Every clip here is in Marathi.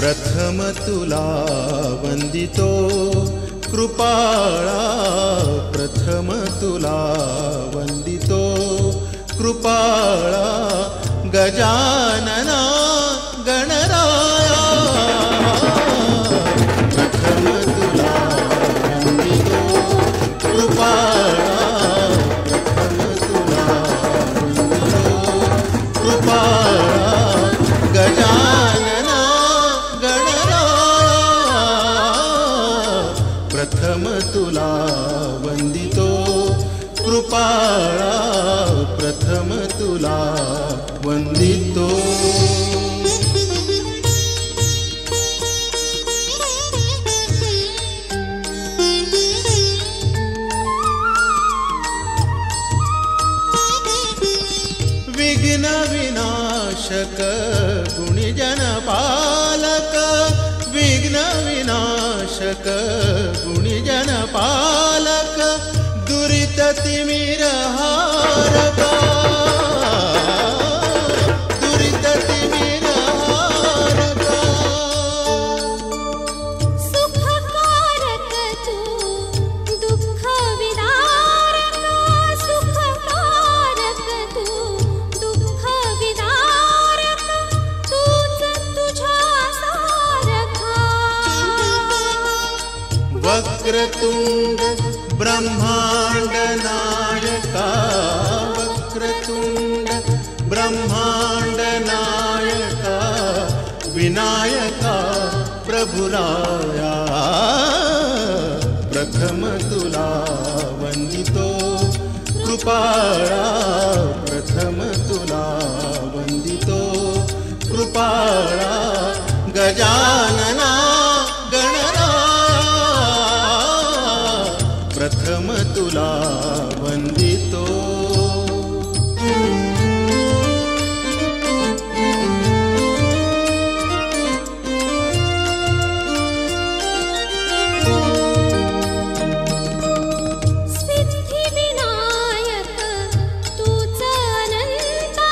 प्रथम तुला वंदितो कृपाळा, प्रथम तुला वंदितो कृपाळा, गजानना गणराया। प्रथम तुला वंदितो कृपाळा, प्रथम तुला वंदितो कृपाळा, गजानना गणराया। प्रथम तुला वंदितो कृपाळा, प्रथम तुला वंदितो। विघ्न विनाशक गुणीजन पालक, विघ्न विनाशक गुणीजन पालक, दुरित तिमिरहारक, दुरित तिमिरहारक। सुखकारक तू दुःख विदारक, सुखकारक तू दुःख विदारक, तूच तुझ्या सारखा। वक्रतुंड ब्रह्मांड नायका, वक्रतुंड ब्रह्मांड नायका, विनायका प्रभुराया। प्रथम तुला वंदितो कृपाळा, प्रथम तुला वंदितो कृपाळा, गजानना गणराया। प्रथम तुला वंदितो। सिद्धी विनायक तूच अनंता,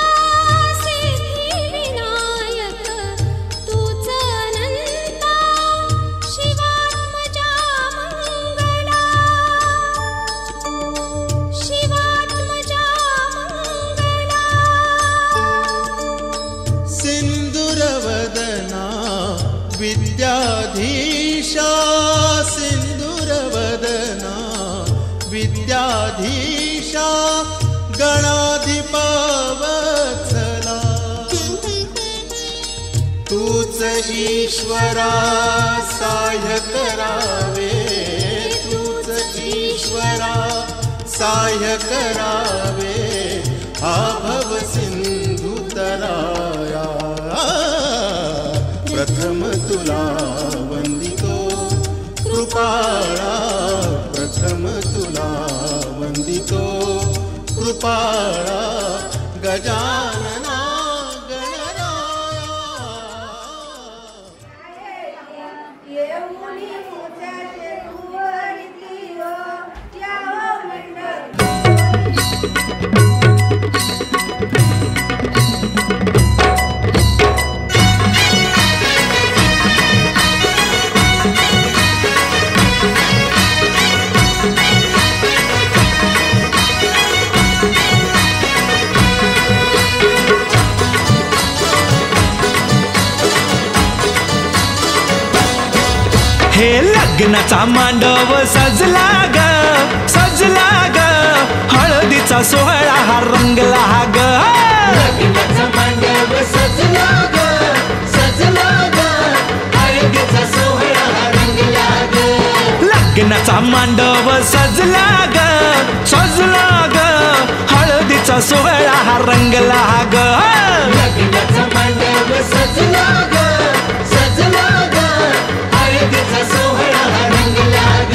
सिद्धी विनायक तूच अनंता, शिवात्मजा मंगला, शिवात्मजा मंगला। सिंदूरवदना विद्याधीशा, सिंदूरवदना विद्याधीशा, गणाधिपवत्सला, तूच ईश्वरा सहाय्य करावे, तूच ईश्वरा सहाय्य करावे, हा भव सिंधू तराया। प्रथम तुला वंदितो कृपाळा, प्रथम तुला वंदितो कृपाळा, गजानना गणराया। येऊनी मोत्याचे कुंवरिती हो, या हो मंडळी। हे लग्नाचा मांडव सजला ग, सजला ग, हळदीचा सोहळा हा रंगला ग। लग्नाचा मांडव सजला ग, सजला ग, हळदीचा सोहळा हा रंगला ग। लग्नाचा मांडव सजला ग, सजला ग, हळदीचा सोहळा हा रंगला ग। लग्नाचा मांडव सजला ग, सजला ग, हळदीचा सोहळा हा रंगला ग।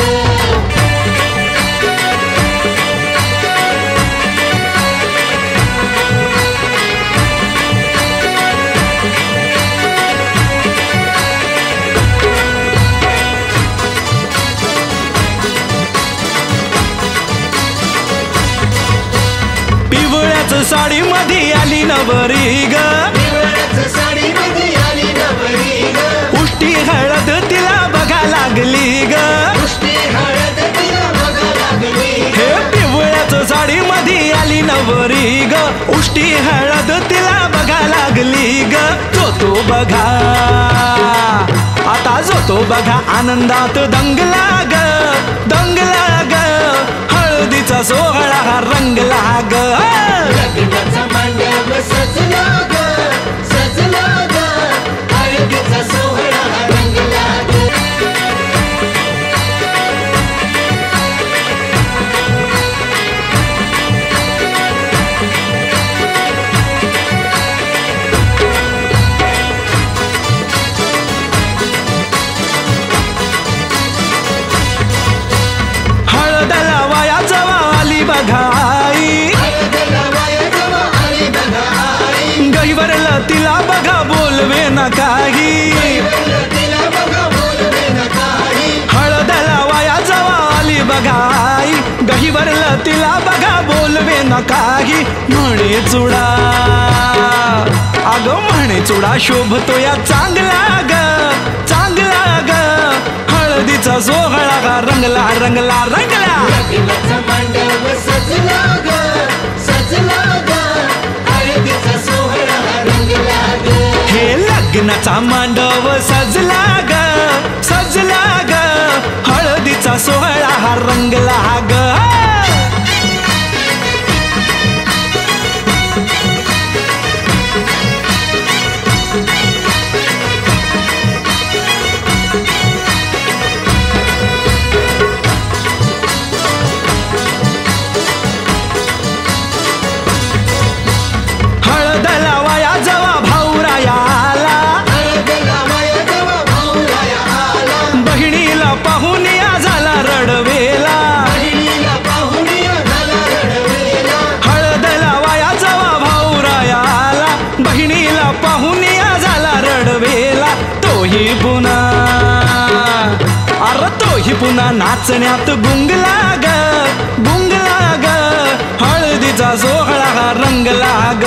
पिवळ्याच साडी मध्ये आली नवरी ग, पिवळ्याच साडी मध्ये आली नवरी ग, तो बघा, आता जो तो बघा आनंदात दंगला ग, दंगला ग, हळदीचा सोहळा हा रंगला ग. लग्नाचा मांडव सजला ग, सजला ग, हळदीचा सोहळा रंगला ग. हळदला वयाचा वाली बघाई, गैवरला तिला बघा बोलवे न काही. हळदला वयाचा वाली बघाई, गहिवरला तिला बघा बोलवे न काही. म्हणे चुडा अगं म्हणे चुडा शोभतो या चांगला ग, चांगला ग, हळदीचा सोहळा का रंगला रंगला रंगला. लग्नाचा मांडव सजला ग, सजला ग, हळदीचा सोहळा रंगला ग. हे लग्नाचा मांडव सजला ग, सजला ग, हळदीचा सोहळा हा रंगला ग. हळदला वया जवा भाऊराया आला, बहिणीला पाहून या झाला रडवेला. हळदला वया जवा भाऊराया आला, बहिणीला पाहून या झाला रडवेला. तोही पुन्हा अरे तोही पुन्हा नाचण्यात गुंगला ग, गुंगला ग, हळदीचा सोहळा हा रंगला ग.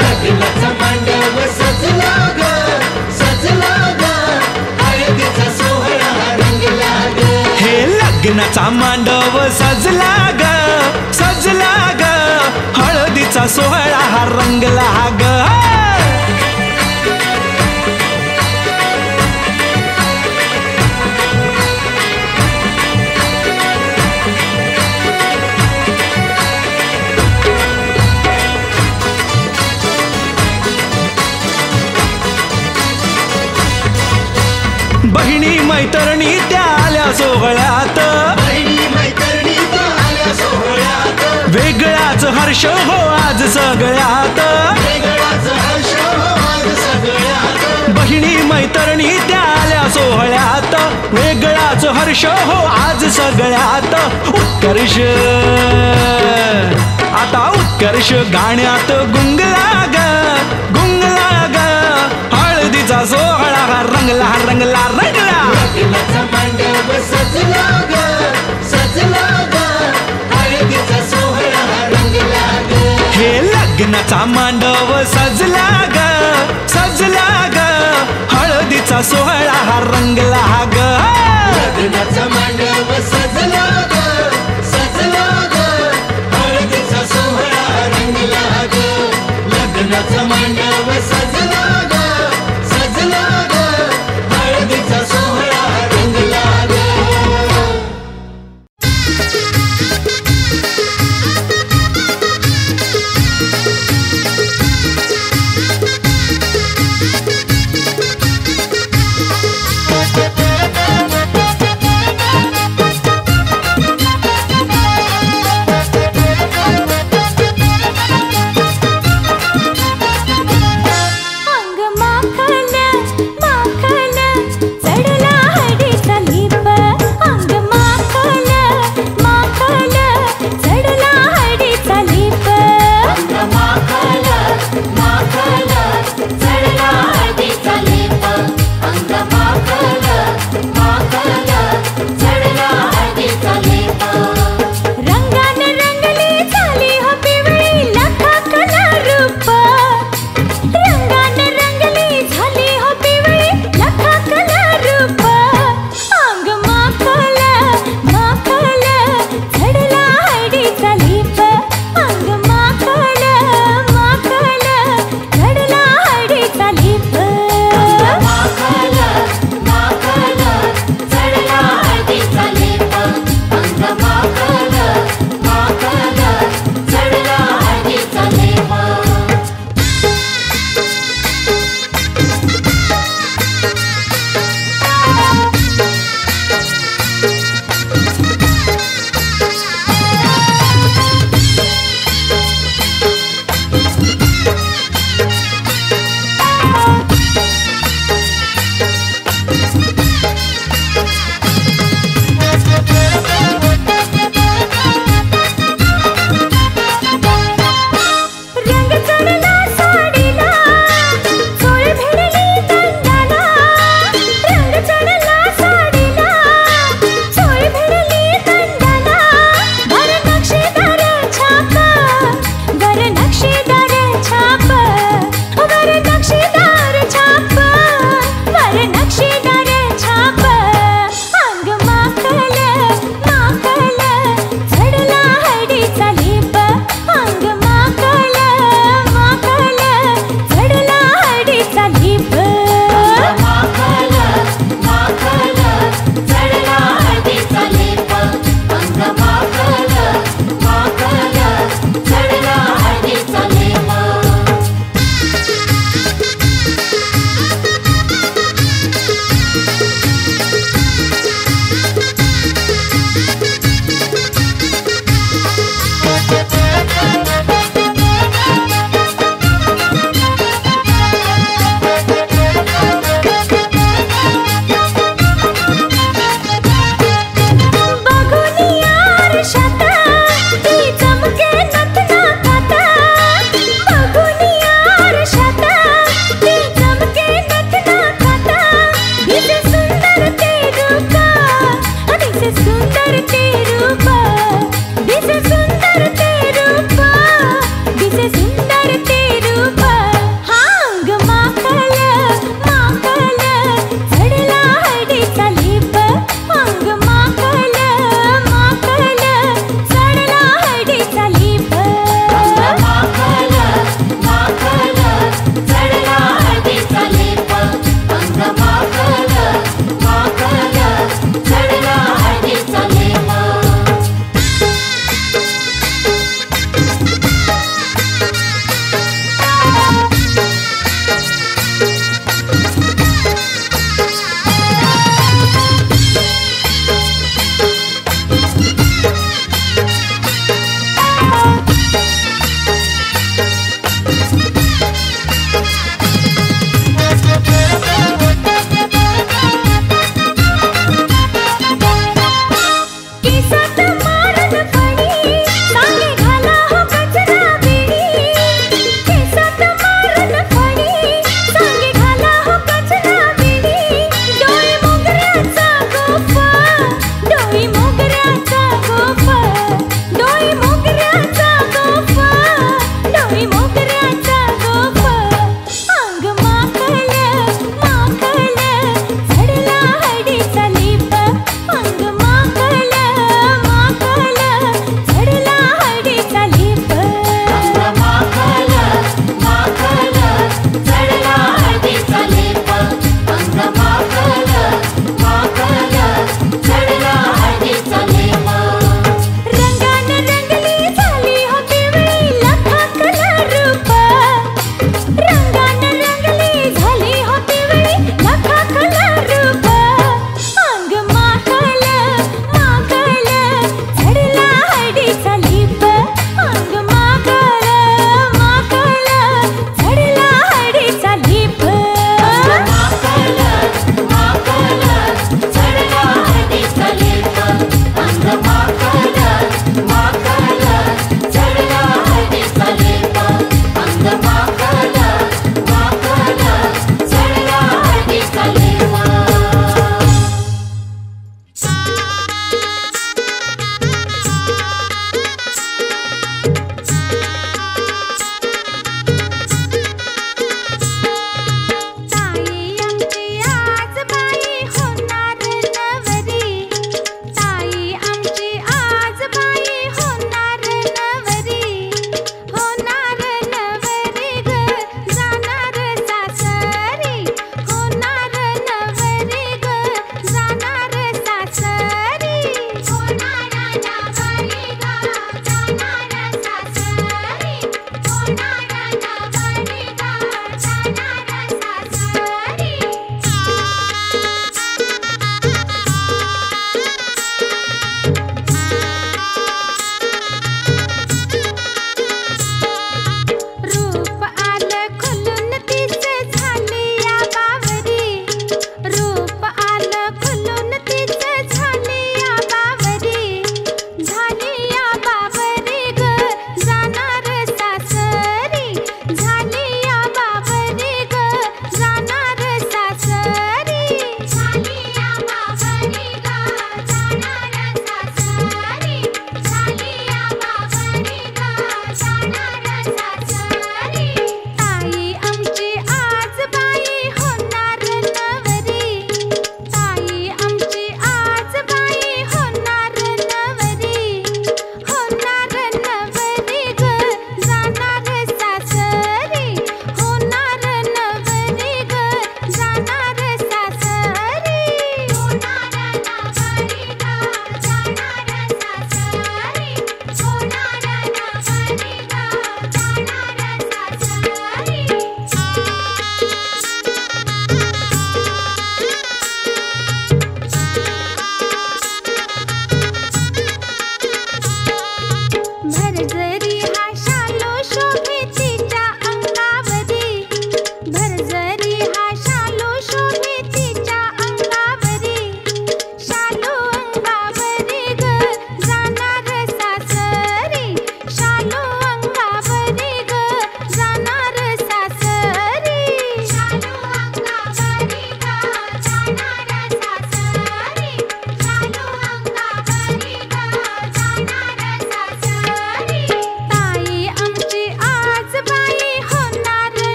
लग्नाचा मांडव सजला ग, सजला ग, हळदीचा सोहळा रंगला ग. हे लग्नाचा मांडव सजला ग, सजला ग, हळदीचा सोहळा हा रंगला ग. बहिणी मैत्रिणी त्या आल्या सोहळ्यात, बहिणी मैत्रिणी आल्या सोहळ्यात, वेगळाच हर्ष हो आज सगळ्यात. वेगळाच हर्ष आज सगळ्यात. बहिणी मैत्रिणी त्या आल्या सोहळ्यात, वेगळाच हर्ष हो आज सगळ्यात. उत्कर्ष आता उत्कर्ष गाण्यात गुंगला ग, गुंगला ग, हळदीचा सोहळा हा रंगला रंगला रंगला. लग्नाचा मांडव सजला ग, सजला ग, हळदीचा सोहळा रंगला ग. हे लग्नाचा मांडव सजला ग, सजला ग, हळदीचा सोहळा हा रंगला ग. लग्नाचा मांडव सजला ग, सजला ग, हळदीचा सोहळा रंगला ग. लग्नाचा मांडव सजला ग, सजला ग, हळदीचा सोहळा रंगला ग.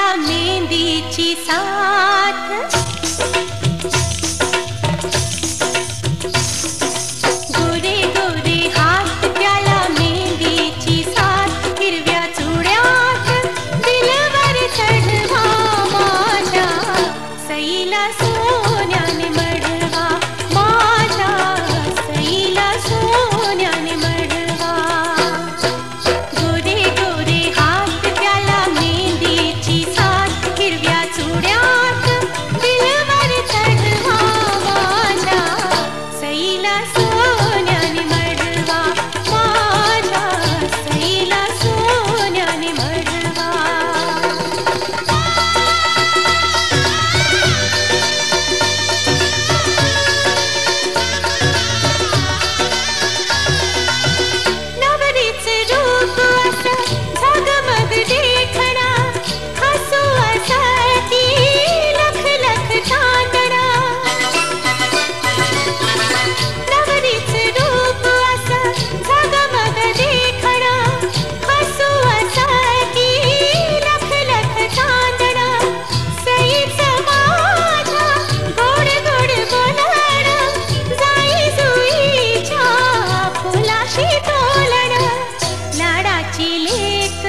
त्याला मेहंदीची साथ गोरे गोरे हात त्याला मेहंदीची साथ हिरव्या चुड्यात दिलवर चढवा माझ्या सईला सोन्याने मढवा माझ्या सईला सोन्याने मढवा गोरे गोरे हात त्याला मेहंदीची साथ हिरव्या चुड्यात दिलवर चढवा माझ्या सईला सोन्याने मढवा माझ्या सईला सोन्याने मढवा नवरीचे रूप असं झगमग देखणा हसू असं की लख लख चांदणा नवरीचे रूप असं झगमग देखणा हसू असं की लख लख चांदणा सईचं माझ्या गोड गोड बोलणं जाई जुईच्या फुलाशी तोलणं लाडाची लेक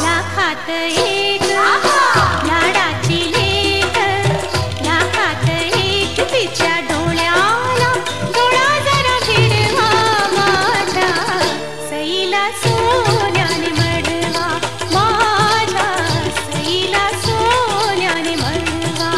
लाखात एक लाडाची लेक लाखात एक तिच्या डोळ्याला डोळा जरा भिडवा माझ्या सईला सोन्याने मढवा माझ्या सईला सोन्याने मढवा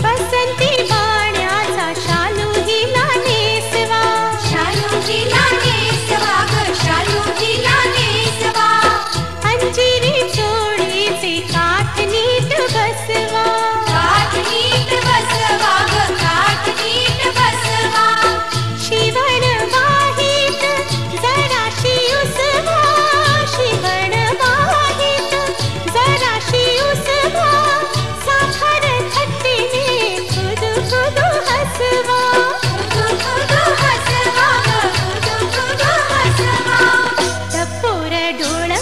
बसंती बाण्याचा शालू हिला नेसवा शालू हिला नेसवा ग शालू हिला नेसवा अंजिरी चोळीचे काठ नीट बसवा काठ नीट बसवा ग काठ नीट बसवा शिवण वाहीत जराशी उसवा शिवण वाहीत जराशी उसवा साखर खट्टीने खुदू खुदू हसवा खुदू खुदू हसवा खुदू खुदू हसवा टपोर डोळ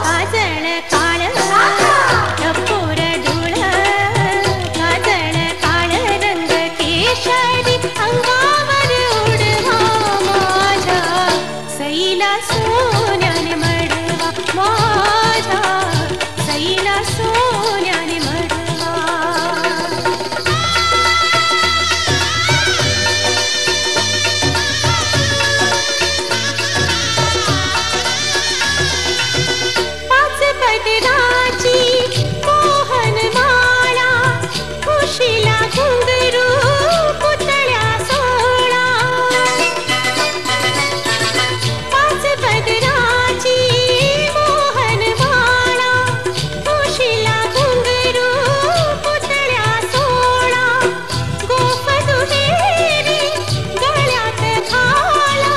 काजळ काळ टपोर डोळ काजळ काळ रंग केशरी अंगावर उडवा माझ्या सईला सोन्याने मढवा माझ्या सईला सोन्याने मढवा पाच पदराची मोहन माळा खुशीला घुंगरू पुतळ्या सोळा पाच पदराची मोहन माळा खुशीला घुंगरू पुतळ्या सोळा गोफ दुहेरी गळ्यात घाला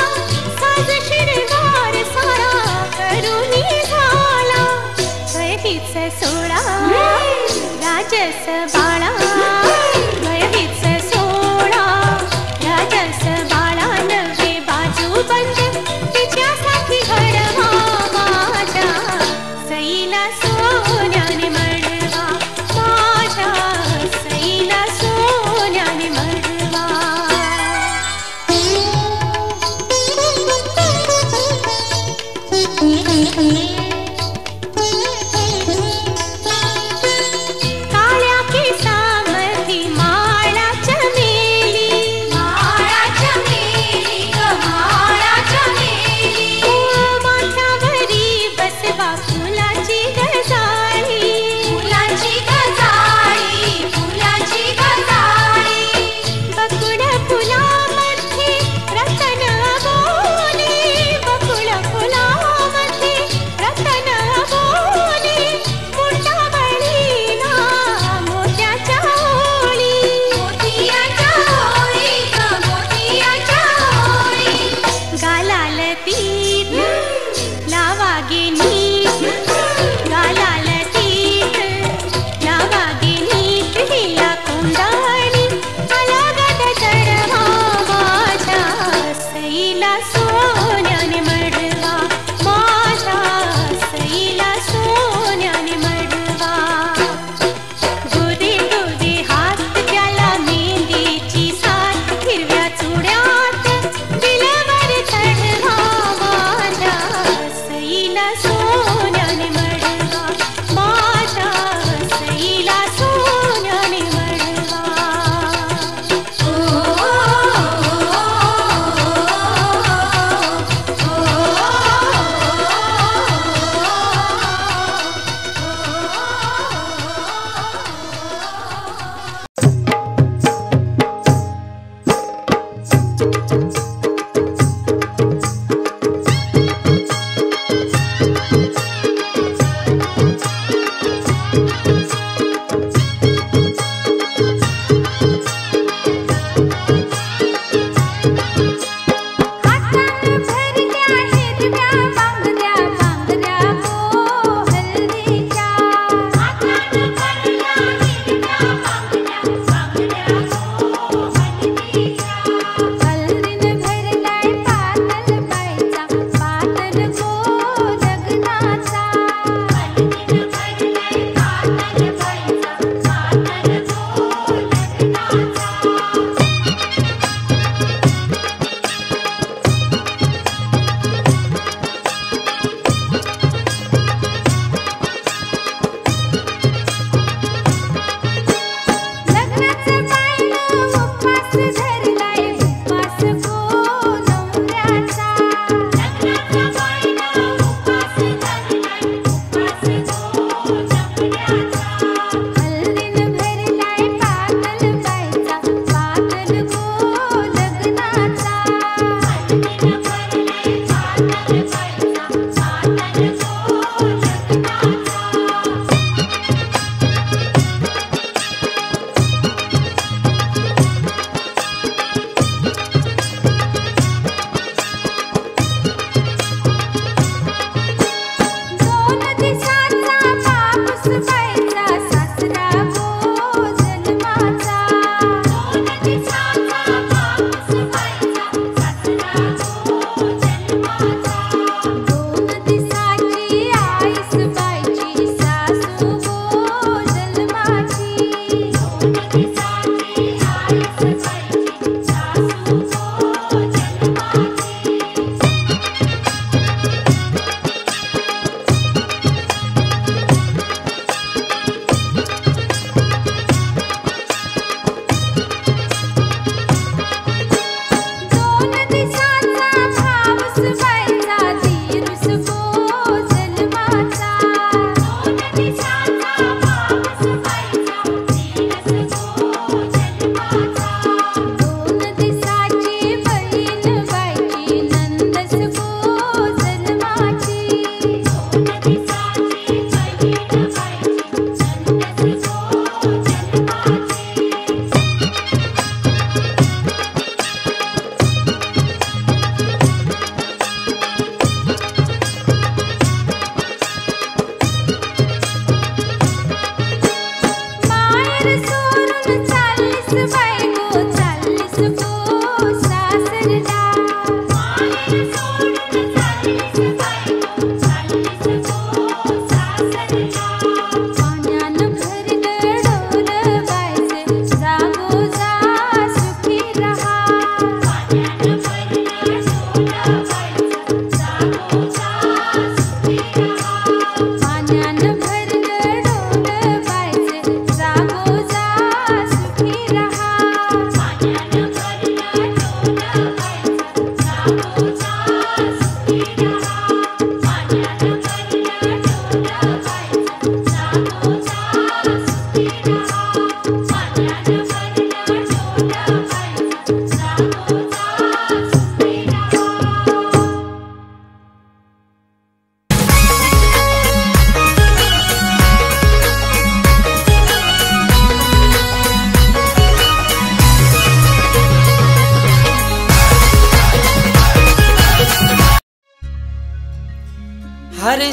साज शिरगार सारा करून झाला वयहीच सोळा राजस बाळा वयहीच सोळा राजस बाळा नवे बाजू बंद तिच्यासाठी घडवा माझ्या सईला सोन्याने मढवा माझ्या सईला सोन्याने मढवा काळ्या केसा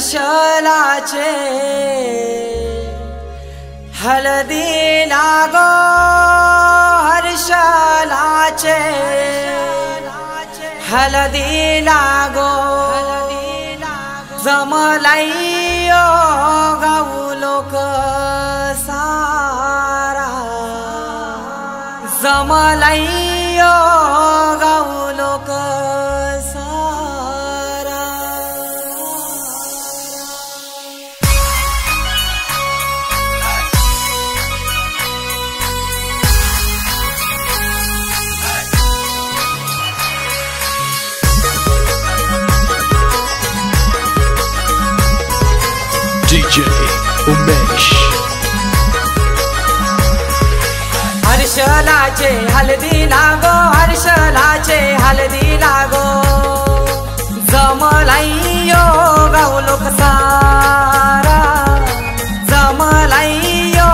हर्षलाचे हलदी लागो हर्षलाचे हलदी लागो जमलाइयो गाऊ लोक सारा जमलाइयो गाऊ लोक DJ उमेश हर्षलाचे हलदी लागो हर्षलाचे हलदी लागो जमलाइयो गाऊ लोक सारा जमलाइयो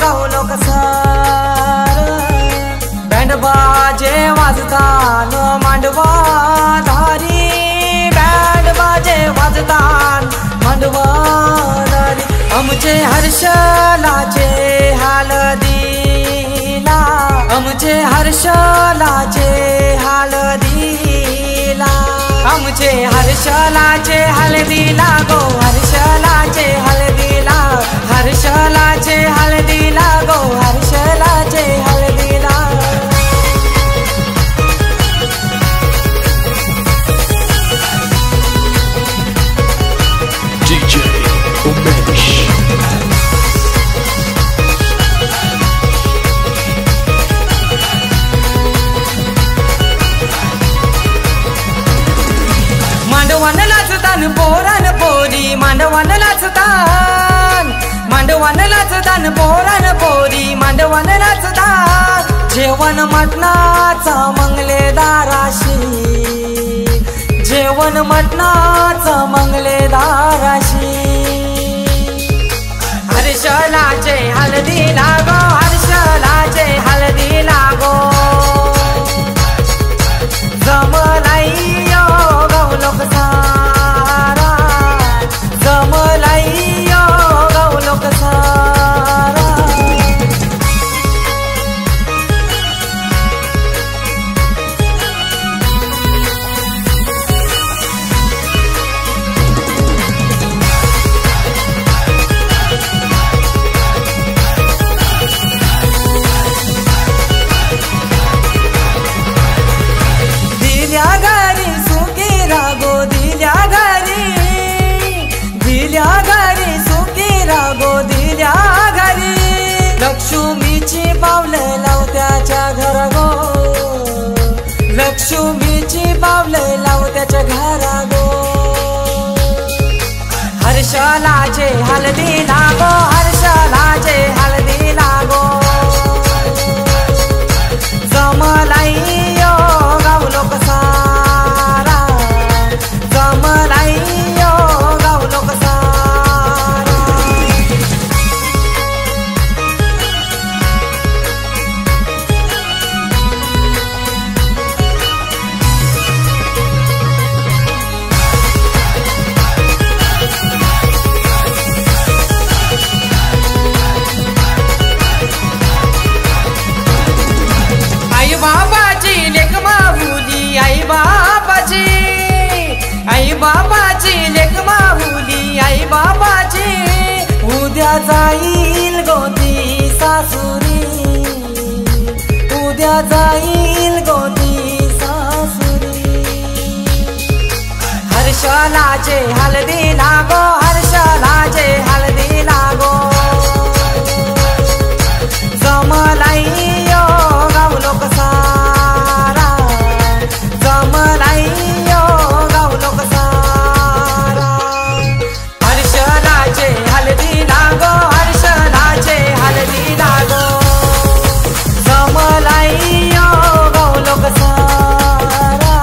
गाऊ लोक सारा बँड बाजे वाजतान मांडवा धारी बँड बाजे वाजतान मांडवा आमचे हर्षलाचे हलदीला आमचे हर्षलाचे हलदीला आमचे हर्षलाचे हलदीला गो हर्षलाचे हलदीला हर्षलाचे हलदीला गो हर्षलाचे हलदीला DJ उमेश मांडवान नाचतान पोरान पोरी मांडवान नाचतान मांडवान नाचतान पोरान पोरी मांडवान नाचतान जेवण मटणाचा मंगलेदाराशी जेवण मटणाचा मंगलेदाराशी हर्षलाचे हलदी लागो हर्षलाचे हलदी लागो जमलाइयो गाऊ लोक सारा जमलाइयो गाऊ लोक सारा लक्ष्मीची बावले लावत्याच्या घरा गो हर्षलाचे हलदी लागो हर्षलाचे हलदी लागो जमलाई यो गावलो कसारा जमलाई यो गावलो कसारा बाबाची लेक माहुली आई बाबाची उद्या जाईल गोदी सासुरी उद्या जाईल गोदी सासुरी हर्षलाचे हलदी लागो हर्षलाचे हलदी लागो जमलाई यो गावलो कसारा जमलाई यो गावलो कसारा हर्षलाचे हलदी लागो हर्षलाचे हलदी लागो जमलाई यो गावलो कसारा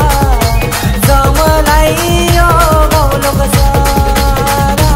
जमलाई यो गावलो कसारा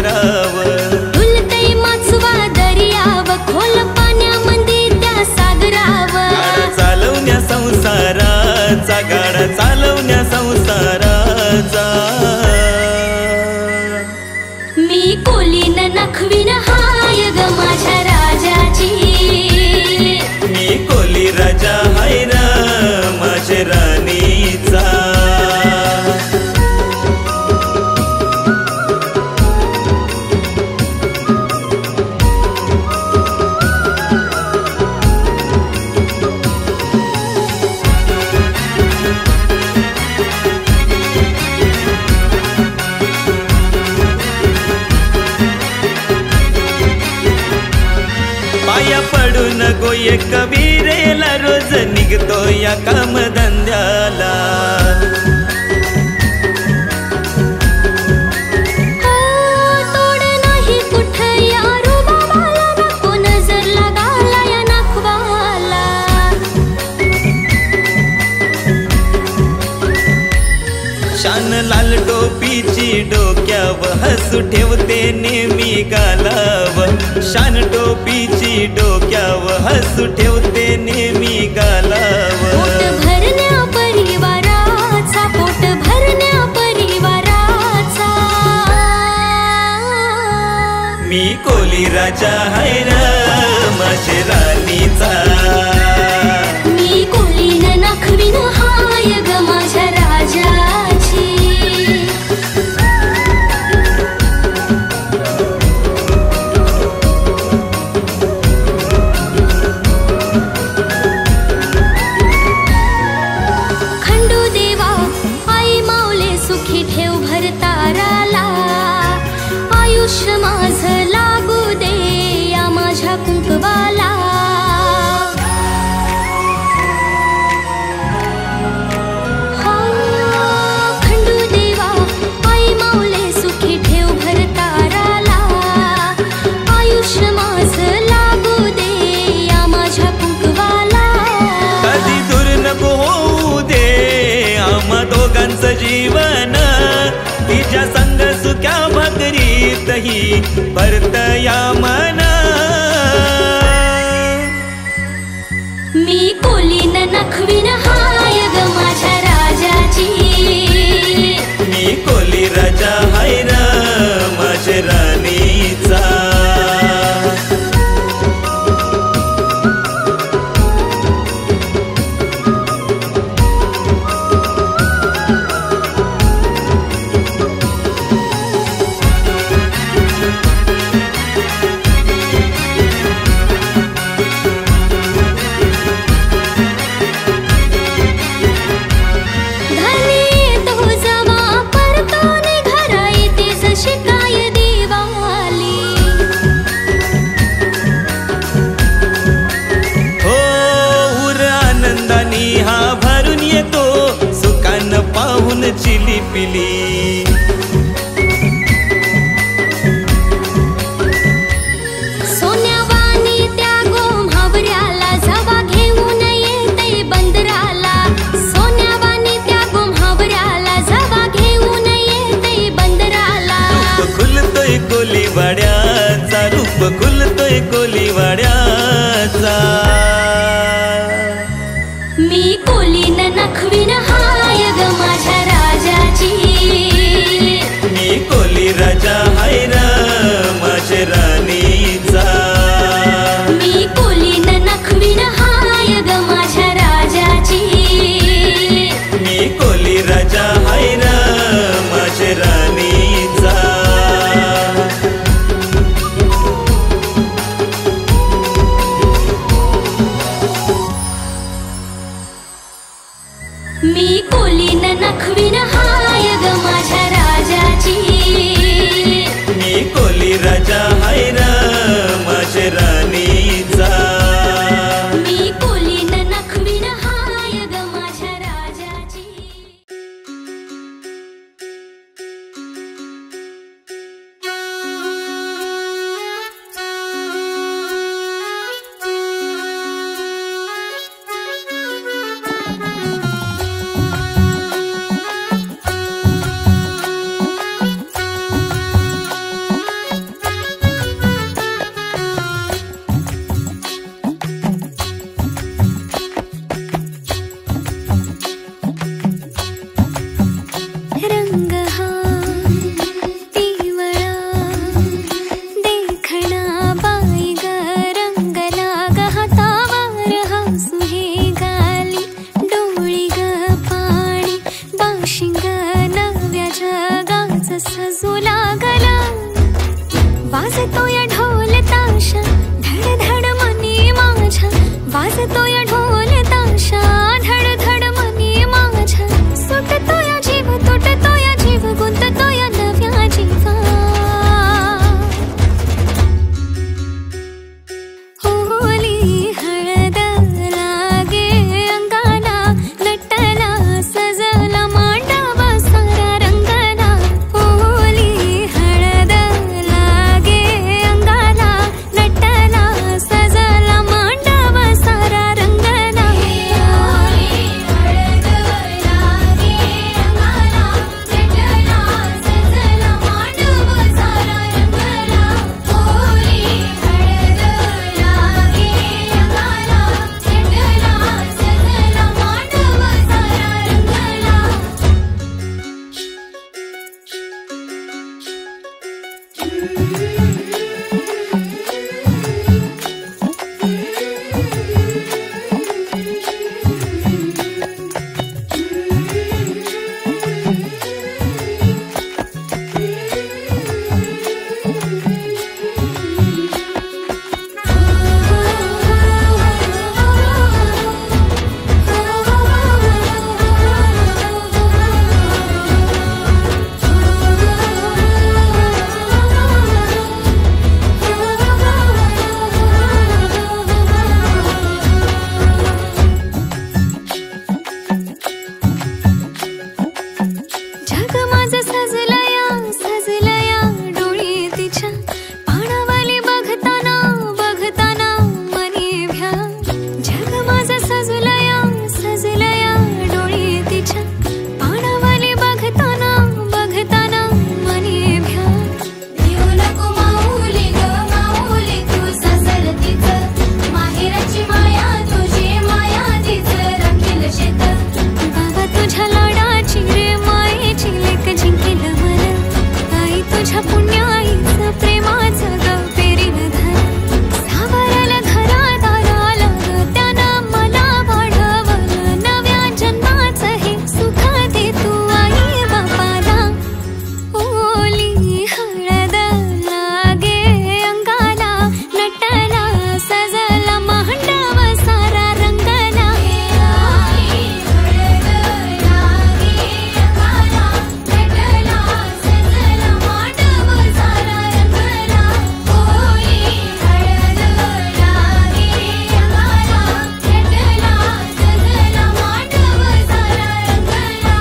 करावं. डुलतय माचवा दर्याव खोल पाण्यामध्ये त्या सागरावर. गाडा चालवण्या संसाराचा, गाडा चालवण्या संसाराचा. मी कोलीन नखवीन हाय ग माझ्या राजाची. मी कोली राजा हाय र माझ्या राणीचा. पाया पडून गो एक कबीरेला रोज निघतो या कामधंद्याला. तोड नाही कुठ या रुबाबाला नको नजर लगाला या नखवाला. शान लाल टोपीची डोक्यावर हसू ठेवते नेहमी गालाव. शान टोपीची डोक्यावर हसू ठेवते नेहमी गालाव. पोट भरण्या परिवाराचा, पोट भरण्या परिवाराचा. मी कोली राजा हाय र माझ्या राणीचा. मी कोलीन नखवीन हाय ग माझ्या राजाची. खंडू देवा आई माऊले सुखी ठेव भरताराला. आयुष्य माझं लागू दे या माझ्या कुंकवाला. खंडू देवा आई माऊले सुखी ठेव भरताराला. आयुष्य माझं लागू दे या माझ्या कुंकवाला. कधी दूर नको होऊ दे आम्हा दोघांचं जीवन. तिच्या संग सुक्या भाकरीतही परत या मन. मी कोलीन नखवीन हाय ग माझ्या राजाची. मी कोली राजा हाय र माझ्या राणीचा. धनी तो जवा परतोने घरा येतेस शिकाय दिवाली. हो उर आनंदानी हा भरून येतो सुकान पाहून चिलीपिली. सोन्यावानी त्या गोम्हावऱ्याला जवा घेऊन येते बंदराला. सोन्यावानी त्या गोम्हावऱ्याला जवा घेऊन येते बंदराला. रूप खुलतोय कोलीवाड्याचा, रूप खुलतोय कोलीवाड्याचा. मी कोलीन नखवीन हाय ग माझ्या राजाची. मी कोली राजा हाय र माझ्या राणीचा. मी कोलीन नखवीन हाय ग माझ्या राजाची. मी कोली राजा हाय र माझ्या राणीचा. मी कोलीन नखवीन हाय ग माझ्या राजाची. मी सजू लागला वाजतो या ढोल ताशा धड धड मनी माझ्या वाजतो या ढोल ताशा धड धड मनी माझ्या सुटतो या जीव तुटतो या जीव गुंततो या नव्या जीवा होली हळद लागे अंगाला नटला सजला मांडवा सारा रंगला होली हळद लागे अंगाला नटला सजला मांडवा सारा रंगला होली हळद लागे अंगाला नटला सजला मांडवा सारा रंगला होली हळद लागे अंगाला नटला सजला मांडवा जग माझं सजलया डोळी तिच्या पाणावाली बघताना बघताना मनी भ्या जग माझं सजलया डोळी तिच्या पाणावाली बघताना बघताना मनी भ्या देऊ नको माऊली ग माऊली तू सासरतीच माहेराची माया तुझी माया तीच राखील शेत बाबा तुझ्या लाडाची रे मायेची लेक जिंकेल मन आई तुझ्या पुण्याईचं प्रेमाचं ग पेरीन धन सावराला घरात आला ग त्यानं मला वाढवलं नव्या जन्माचं हे सुख दे तू आई बापाला होली हळद लागे अंगाला नटला सजला मांडव सारा रंगला होली हळद लागे अंगाला नटला सजला मांडव सारा रंगला होली हळद लागे अंगाला नटला सजला मांडव सारा रंगला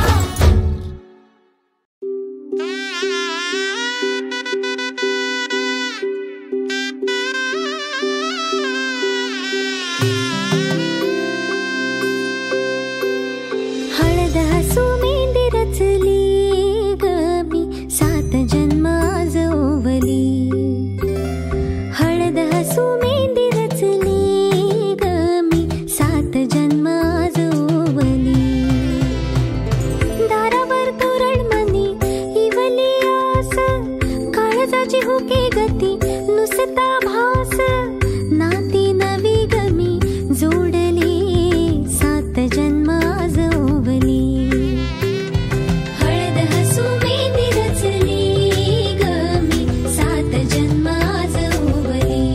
हळद हसू मेंढी रचली ग मी 7 जन्म आज ओवली हळद हसू मेंढी रचली ग मी 7 जन्म आज ओवली दारावर तोरणमणी इवली आस काळजाची हुके गती नुसता भास नाती नवी गमी जोडली 7 जन्म आज ओवली हळद हसू मेंढी रचली ग मी 7 जन्म आज ओवली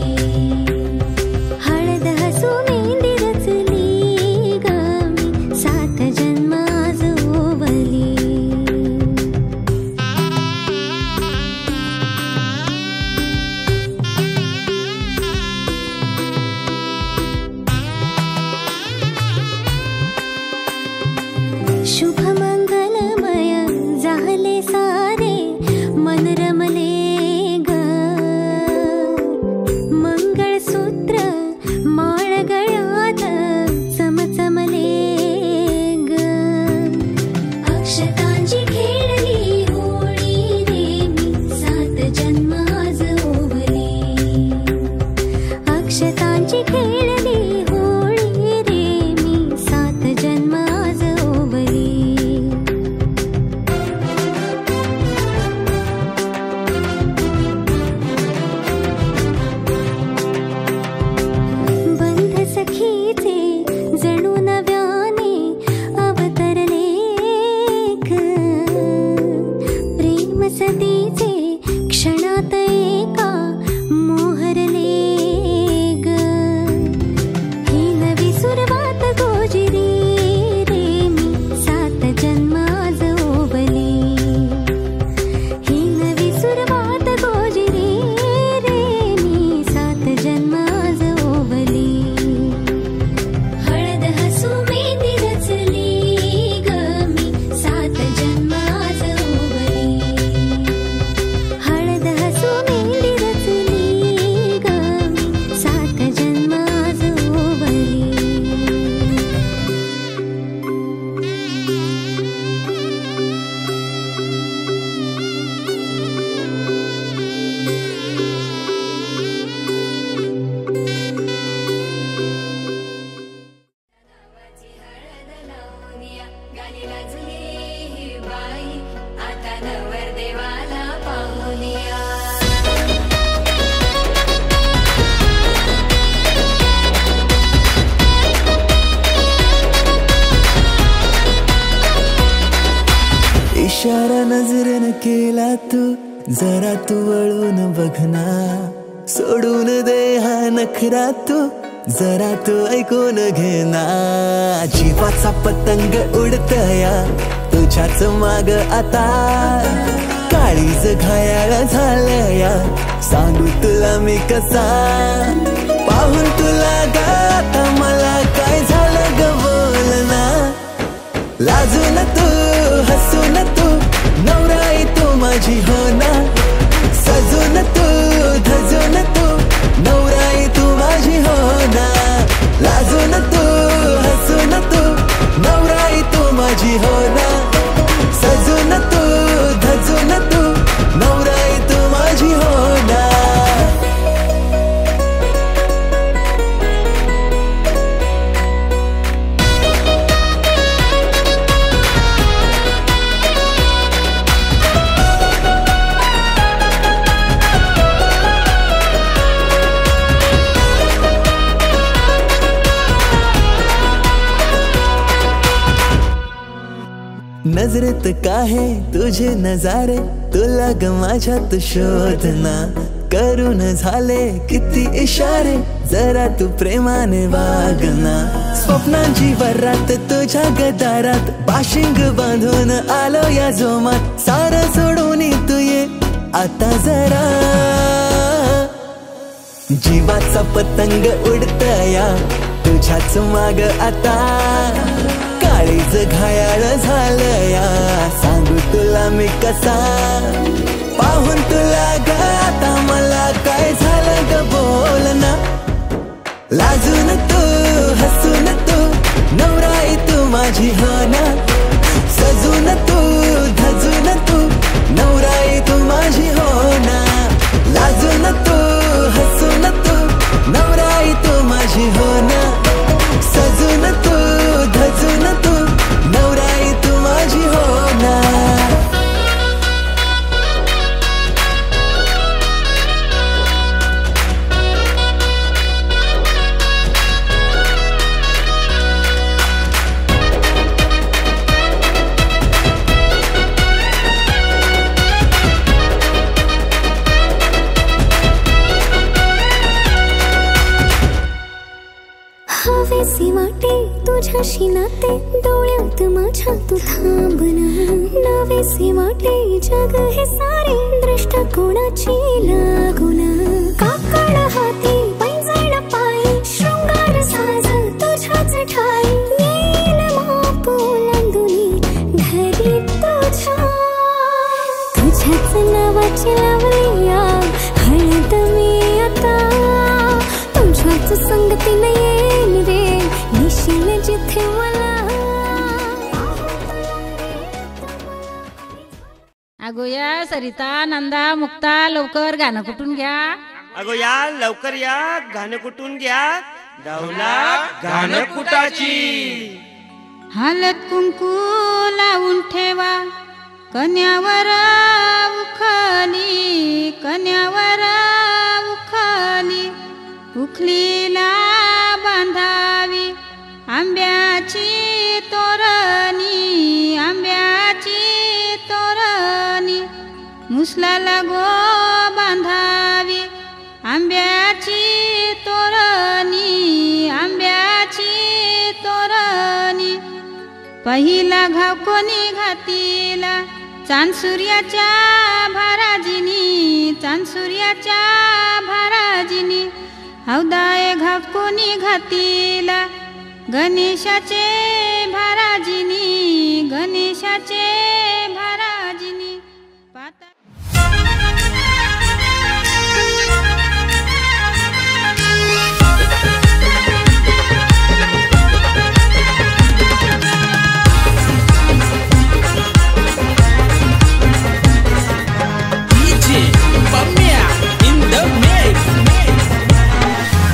हळद हसू मेंढी रचली ग मी 7 जन्म आज ओवली तुझ्यात एका मोहरले ग. ही नवी सुरुवात गोजिरी रे मी 7 जन्म आज ओवली. ही नवी सुरुवात गोजिरी रे मी 7 जन्म आज ओवली. हळद हसू मेहंदी रचली ग मी 7 जन्म आज ओवली. हळद हसू मेहंदी रचली ग मी 7 जन्म आज ओवली. गाणी लाजली ही बाई आता नवरदेवाला पाहुनिया. इशारा नजरेनं केला तू जरा तू वळून बघना. सोडून दे हा नखरा तू जरा तू ऐकून घेना. जीवाचा पतंग उडतया तुझ्याच माग आता. काळीज घायाळ झालया सांगू तुला मी कसा. पाहून तुला ग आता मला काय झालं ग बोलना. लाजून तू हसून तू नवराई तू माझी हो ना. सजून तू धजून तू नवराई तू माझी हो ना. लाजून तू हसून तू नवराई तू माझी हो ना. सजून तू धजून तू नवराई तू माझी हो ना. नजरेत काहे तुझे नजारे तुला ग माझ्यात शोधना. करून झाले किती इशारे जरा तू प्रेमाने वागना. स्वप्नांची वरात तुझ्या गदारात बाशिंग बांधून आलो या जोमात. सारं सोडून तू ये आता जरा. जीवाचा पतंग उडतया तुझ्याच माग आता. काळीज घायाळ झालया सांगू तुला मी कसा. पाहून तुला ग आता मला काय झालं ग बोलना. लाजून तू हसून तू नवराई तू माझी हो ना. सजून तू धजून तू नवराई तू माझी हो ना. लाजून तू हसून तू नवराई तू माझी हो ना. सजून तू धजून तू नवराई तू माझी हो ना. हवेसी वाटे तुझ्याशी नाते डोळ्यात माझ्या तू थांबना. नवेसे वाटे जग हे सारे दृष्टिकोनाची लागुना. काकड हाती पैंजण पायी शृंगार साज तुझ्याच ठाई. येईल माप ओलांडुनी घरी तुझ्याच नावाची लावली या हळद मी आता. तुझ्याच संगतीने येईल रे निशील जिथे मला. अगो या सरिता नंदा मुक्ता लवकर गाणं कुठून घ्या. अगो या लवकर या गाणं कुठून घ्या. धावला गाणं कुटाची. हळद कुंकू लावून ठेवा कन्यावर उखली. कन्यावर उखली उखलीला बांधावी आंब्याची तोरणी. आंब्याची तोरणी मुसलाला गो बांधावी आंब्याची तोरणी आंब्याची तोरणी पहिला घाव कोणी घातीला चांद सूर्याच्या भाराजिनी चांद सूर्याच्या भाराजिनी हौदाय घाव कोणी घातीला गणेशाचे भाराजिनी गणेशाचे भाराजिनी पाता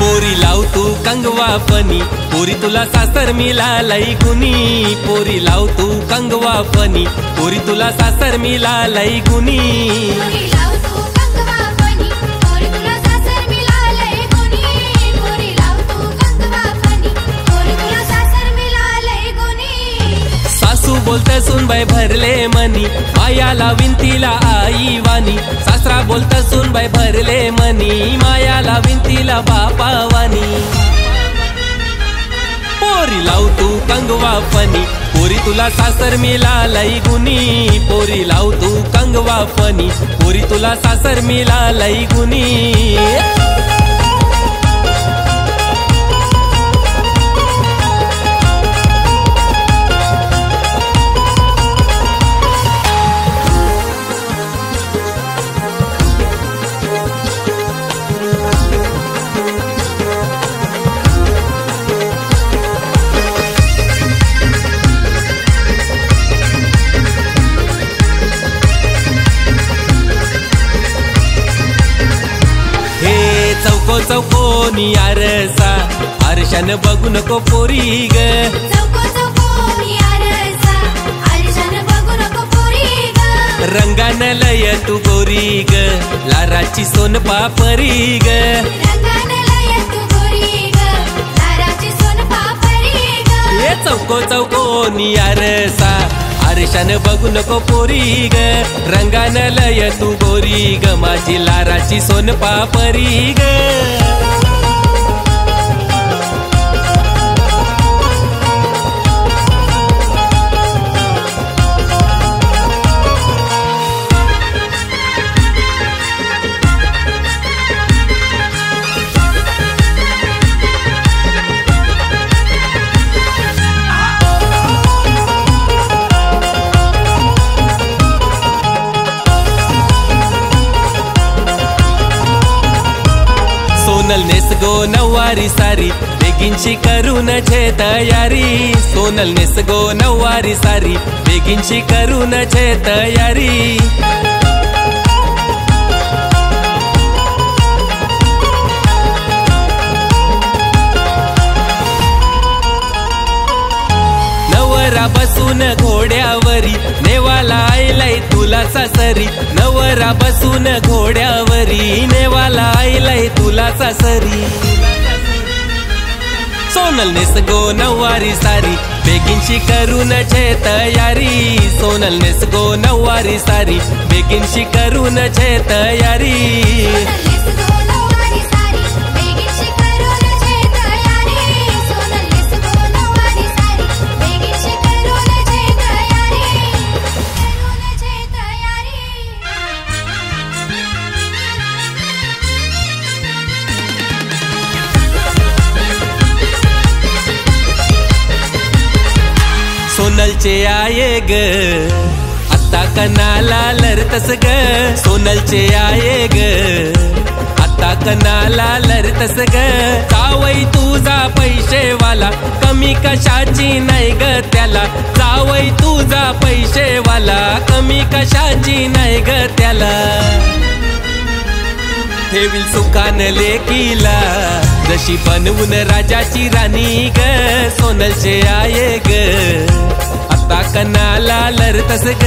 पोरी लाव तू कंगवा फनी पोरी तुला सासर मिळालय गुनी पोरी लाव तू कंगवा फनी पोरी तुला सासर मिळालय गुनी सासू बोलत सुनबाई भरले मनी मायाला विंतीला आई वानी सासरा बोलत सुनबाई भरले मनी मायाला विंतीला बापा वानी पोरी लाव तू कंगवा फनी पोरी तुला सासर मिळालय गुनी पोरी लाव तू कंगवा फनी पोरी तुला सासर मिळालय गुनी चौकोनी आरसा आरशान बघू नको पोरी ग रंगान लय तू गोरी ग लाराची सोन पापरी ग ये चौकोनी आरसा आरशान बघू नको पोरी ग रंगान लय तू गोरी ग माझी लाराची सोन पापरी ग सोनल नेस गो नववारी सारी बेगिनची करून छे तयारी सोनल नेस गो नववारी सारी बेगिनची करून छे तयारी नवरा बसून घोड्यावरी नेवाला आयलाय तुला सासरी नवरा बसून घोड्यावरी नेवाला आयलाय तुला सासरी सोनल नेस गो नववारी सारी बेगिनची करून छे तयारी सोनल नेस गो नववारी सारी बेगिनची करून छे तयारी सोनलचे आये ग आता कनाला लरतस ग सोनलचे आये ग आता कनाला लरतस ग जावई तुझा पैसेवाला कमी कशाची नाही ग त्याला जावई तुझा पैसेवाला कमी कशाची नाही ग त्याला ठेवील सुखान लेकीला जशी बनवून राजाची राणी ग सोनलचे आये ग आता कनाला लरतस ग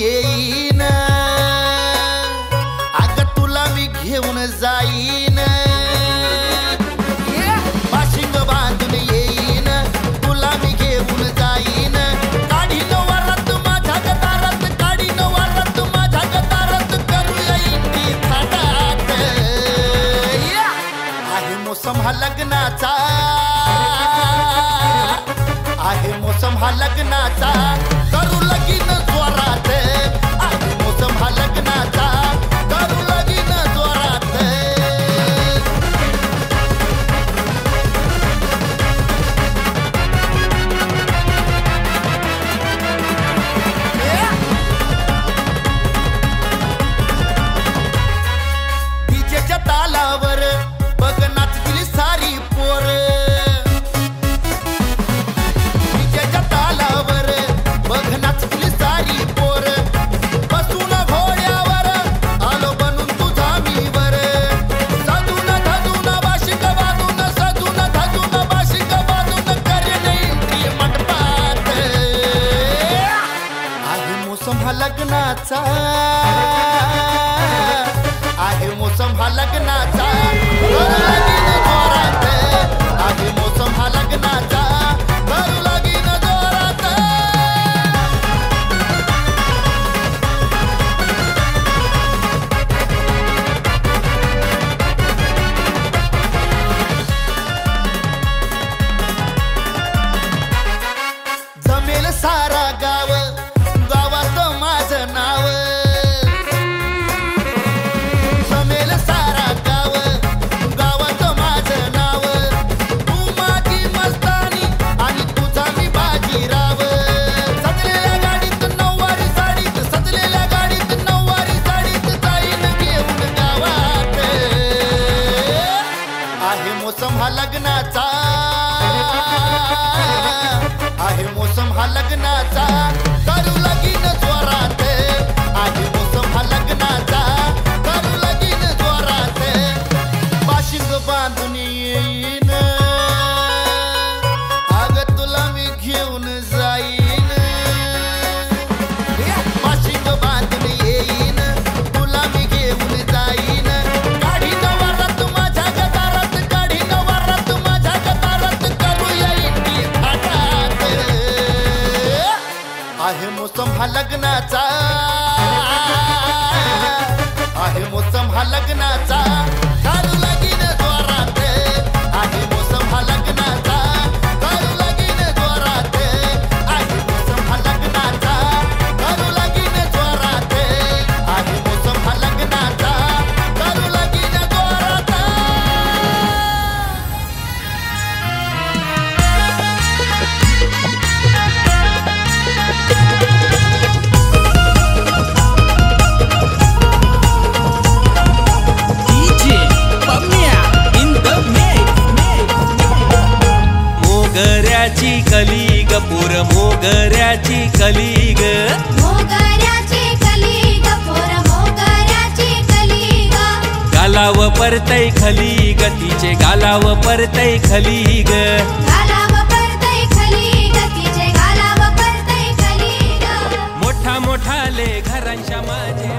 येईन अग तुला मी घेऊन जाईन बाशिंग बांधून येईन तुला मी घेऊन जाईन काढीन वरात माझ्या गदारात काढीन वरात माझ्या गदारात करूया इंडी थाटात आहे मोसम हा लग्नाचा आहे मोसम हा लग्नाचा करू लगीन जोरात आहे मोसम हा लग्नाचा करू लगीन जोरात डीजेच्या तालावर बघ नाचतील सारी पोर डीजेच्या तालावर बघ नाचतील सारी पोर बसून घोड्यावर आलो बनून तुझा मीवर सजून धजून बाशिक बाजून सजून धजून बाशिक बाजून करेन एंट्री मंडपात आहे मोसम हा लग्नाचा आहे मोसम हा लग्नाचा करू लगीन जोरात आहे मोसम हा लग्नाचा करू लगीन जोरात जमेल सारा गाव गावात माझं नाव जमेल सारा गाव गावात माझं नाव तू माझी मस्तानी आणि तुझा मी बाजीराव सजलेल्या गाडीत नऊवारी साडीत सजलेल्या गाडीत नऊवारी साडीत जाईन घेऊन गावात आहे मोसम हा लग्नाचा आहे मोसम हा लग्नाचा करू लगीन जोरात आहे मोसम हा लग्नाचा करू लगीन जोरात बाशिंग बांधून येईन अग तुला मी घेऊन जाईन बाशिंग बांधून येईन तुला मी घेऊन जाईन काढीन वरात माझ्या गदारात काढीन वरात माझ्या गदारात करूया इंडी थाटात आहे मोसम हा लग्नाचा आहे मोसम हा लग्नाचा करू लगीन जोरात आहे मोसम हा लग्नाचा करू लगीन जोरात आहे मोसम हा लग्नाचा करू लगीन जोरात आहे मोसम हा लग्नाचा करू लगीन जोरात DJ Pamia in the mix. मोगऱ्याची कली ग पोर मोगऱ्याची कली ग मोगऱ्याची कली ग पोर मोगऱ्याची कली ग गालाव परतय खली ग तिचे गालाव परतय खली ग गालाव परतय खली ग तिचे गालाव परतय खली ग मोठा मोठाले घरांच्या माझे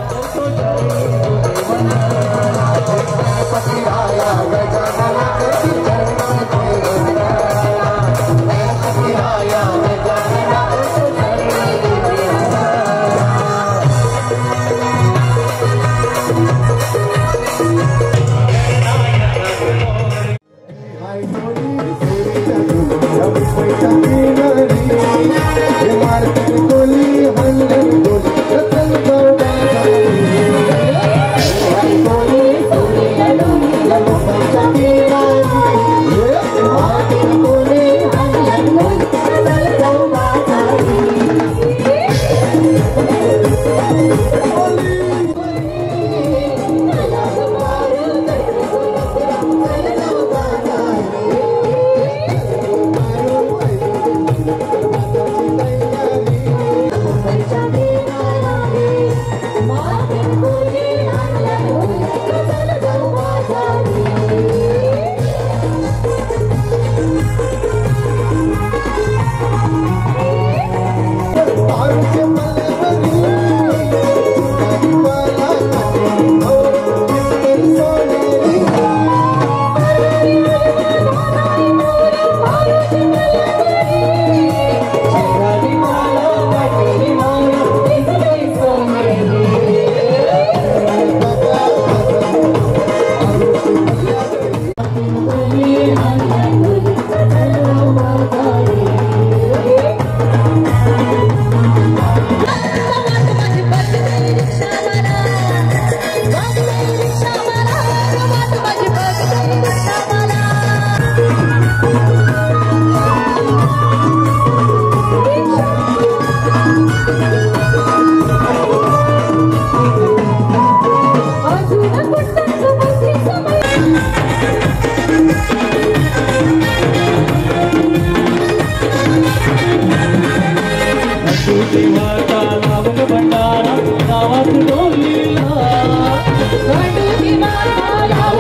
गावात डोलीला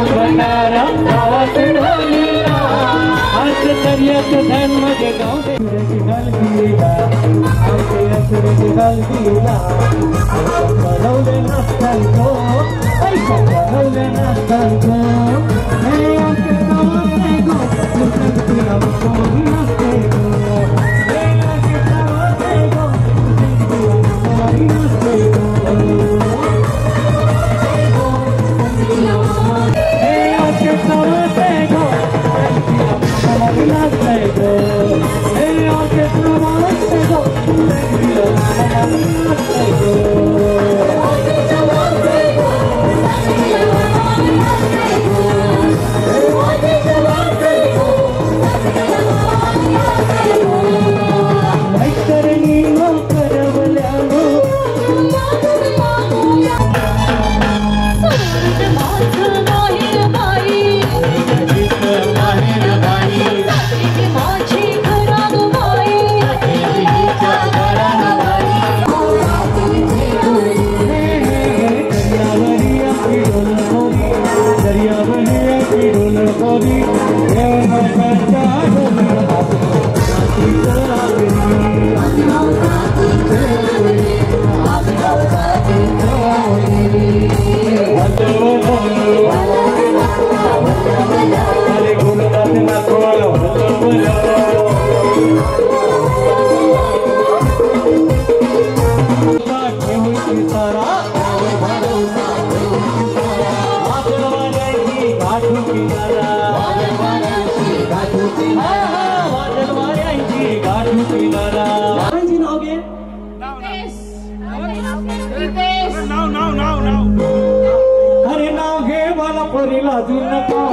भंडारा गावात डोलीला आज दर्यात धन मध्ये गाव सुरेची हलगीला आमच्या सुरेची हलगीला बनवले नसताना पैसा बनवले नसताना हे आमचे गावात गो तुला कोणी नसते अरे नाव घे मला परी लाजू नको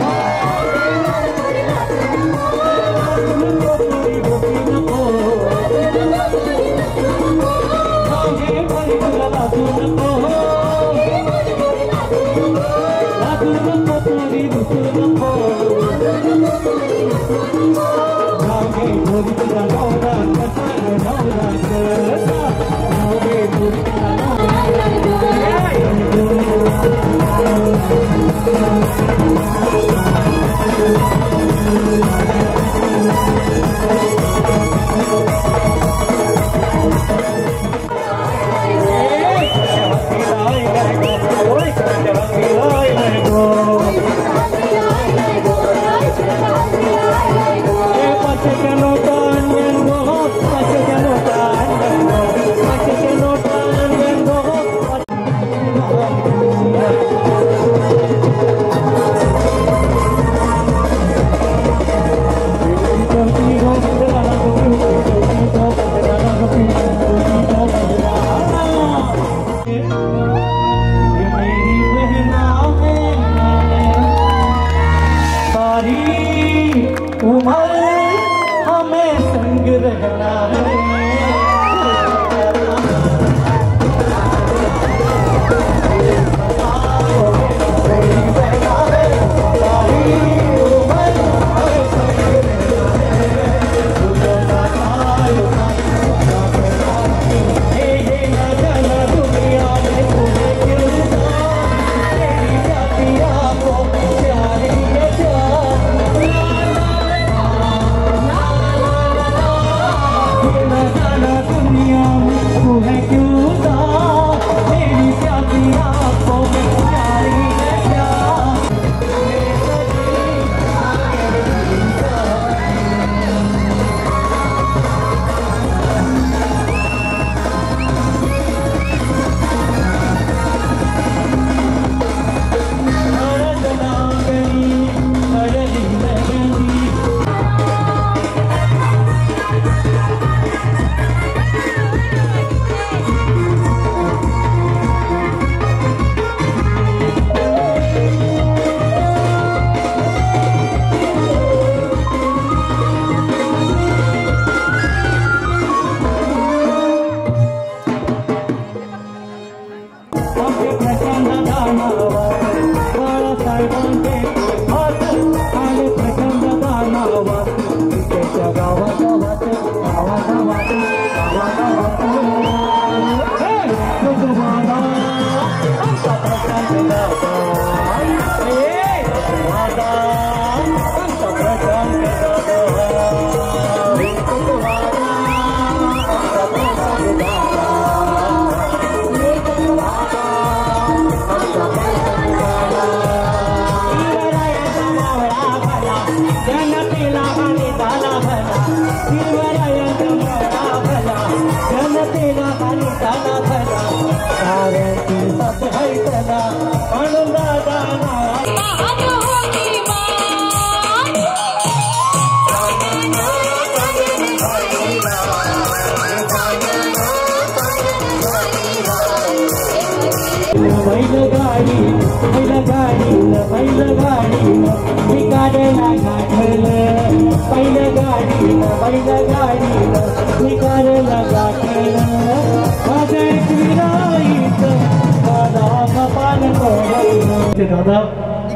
दादा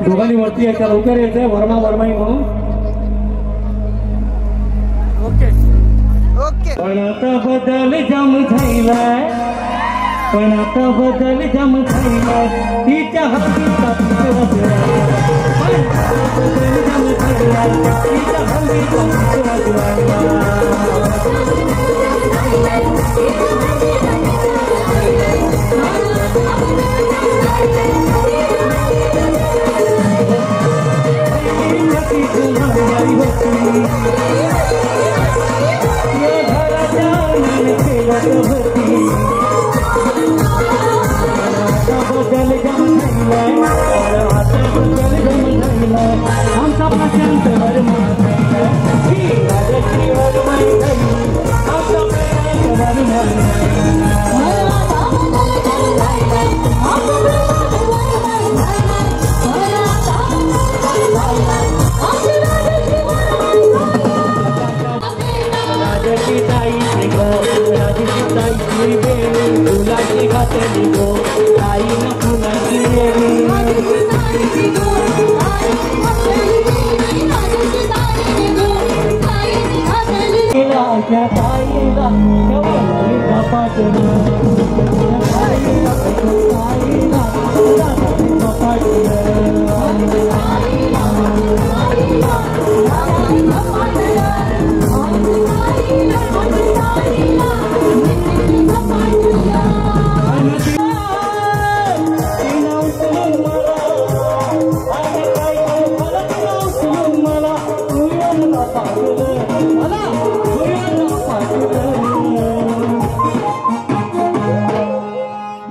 दोघांनी वरती यायच्या लवकर यायचंय वर्मा वर्माई म्हणून पण आता बदल जम झालाय पण आता बदल जम झालाय तिच्या हल्लीचा बदल जम झालाय तिच्या हल्लीचा आमचा प्रशांत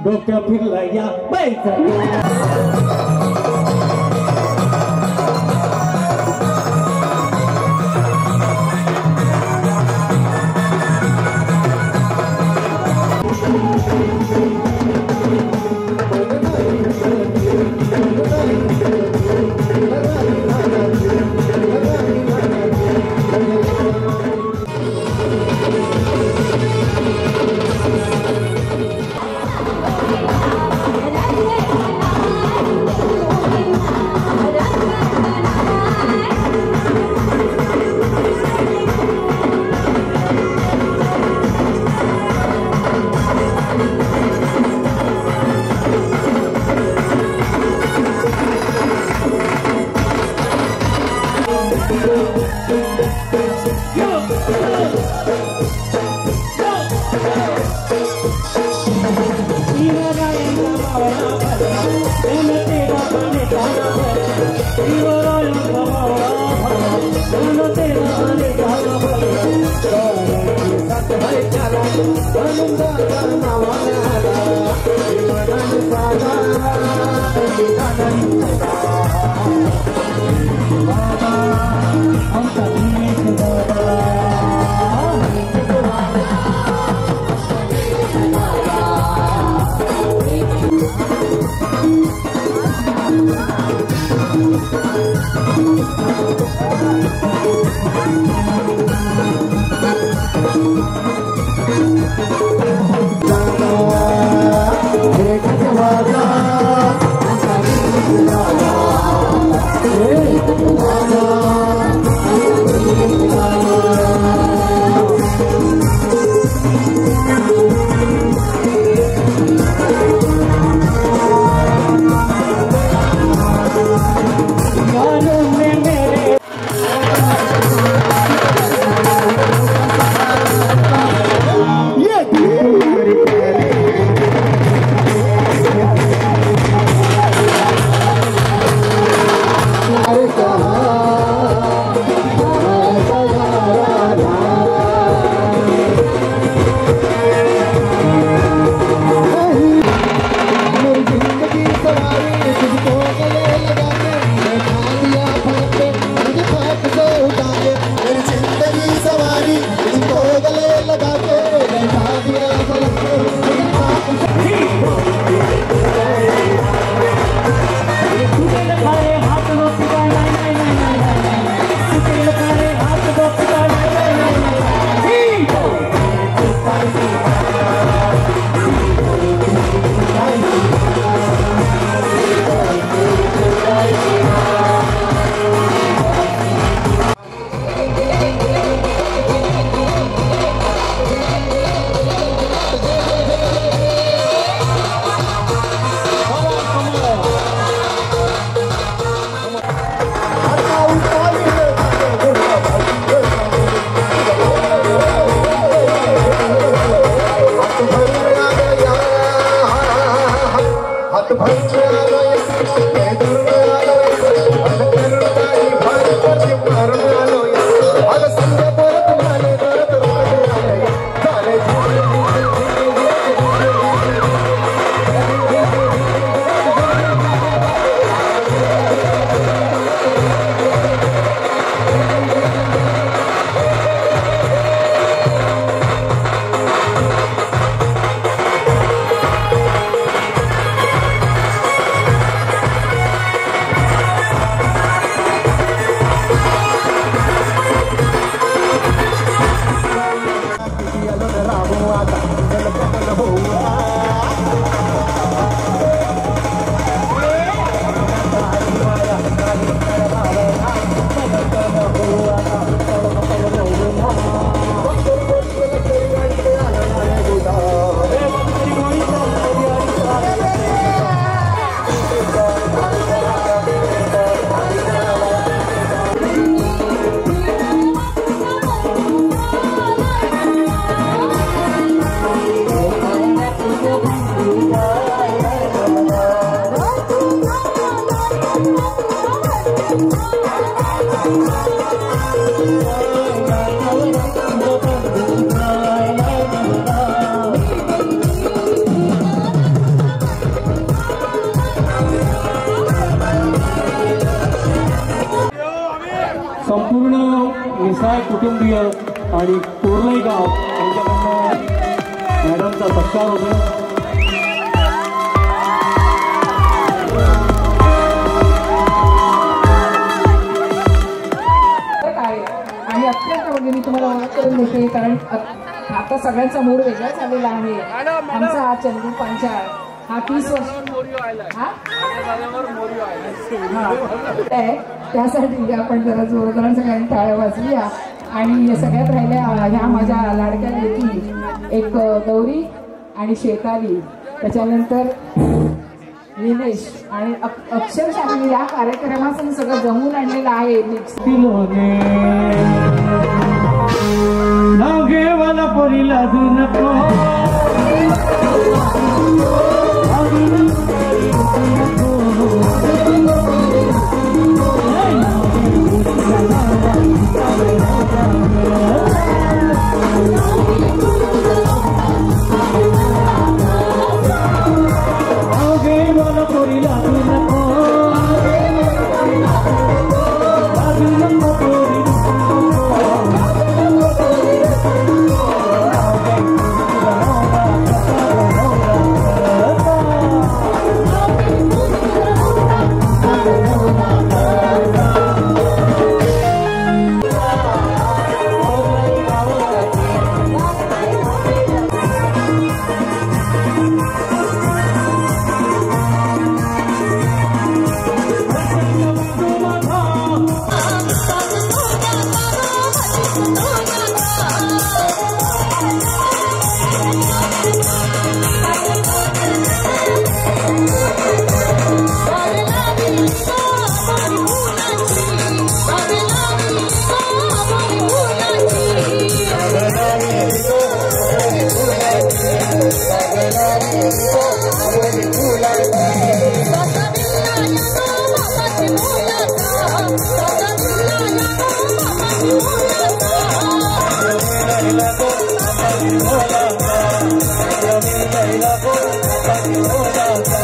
डोक्या फिरला या पैसा देसाई कुटुंबीय आणि कोरलाई गाव यांच्याकडनं मॅडमचा सत्कार होतो. आणि अत्यंत म्हणजे मी तुम्हाला ओळख करून देते कारण आता सगळ्यांचा मूड वेगळा झालेला आहे. आमचा हा चंदू पांचाळ हा 30 वर्ष त्यासाठी आपण जरा जोरदार सगळ्यांनी टाळ्या वाजवूया. आणि सगळ्यात राहिल्या ह्या माझ्या लाडक्या लेकी एक गौरी आणि शेताली त्याच्यानंतर निलेश आणि अक्षरशः मी या कार्यक्रमाचं सगळं जमून आणलेलं आहे. नाव घे मला पोरी लाजू नको Hola,